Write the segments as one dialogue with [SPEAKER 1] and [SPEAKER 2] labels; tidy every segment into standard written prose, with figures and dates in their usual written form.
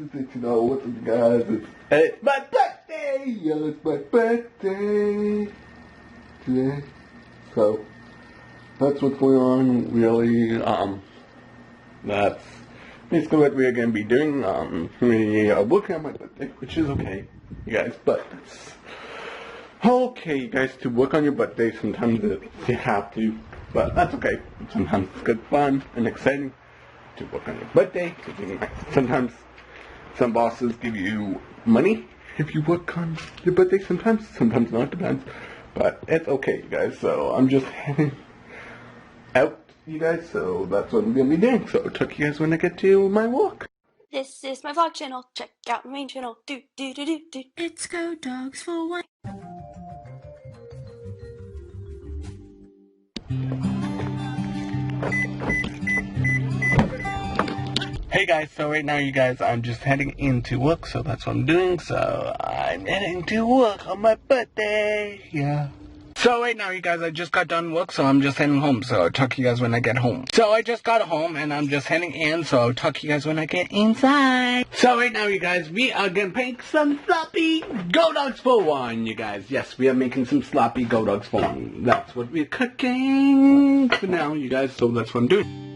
[SPEAKER 1] just let you know what's up, guys. It's my birthday! Yeah, it's my birthday today. So, that's what's going on, really. That's basically what we're going to be doing. We are working on my birthday, which is okay, you guys, but it's okay, you guys, to work on your birthday. Sometimes you have to, but that's okay. Sometimes it's good fun and exciting to work on your birthday. Sometimes some bosses give you money if you work on your birthday. Sometimes not, depends. But it's okay, you guys. So I'm just heading out, you guys. So that's what I'm gonna be doing. So I'll talk to you guys when I get to my walk.
[SPEAKER 2] This is my vlog channel. Check out my main channel. It's godogsful1.
[SPEAKER 1] Hey guys, so right now, you guys, I'm just heading into work, so that's what I'm doing. So I'm heading to work on my birthday, yeah. So right now, you guys, I just got done work, so I'm just heading home. So I'll talk to you guys when I get home. So I just got home, and I'm just heading in, so I'll talk to you guys when I get inside. So right now, you guys, we are gonna make some sloppy godogsful1, you guys. Yes, we are making some sloppy godogsful1. That's what we're cooking for now, you guys, so that's what I'm doing.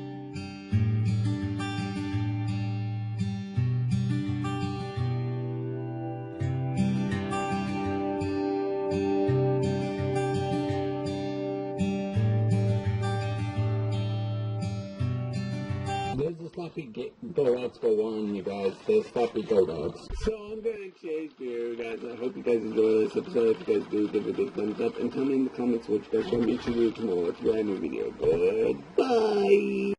[SPEAKER 1] There's the sloppy godogsful1, you guys. The sloppy godogs. So I'm gonna chase you guys. I hope you guys enjoy this episode. If you guys do, give it a big thumbs up and tell me in the comments what you guys want me to do tomorrow. It's a brand new video. Goodbye.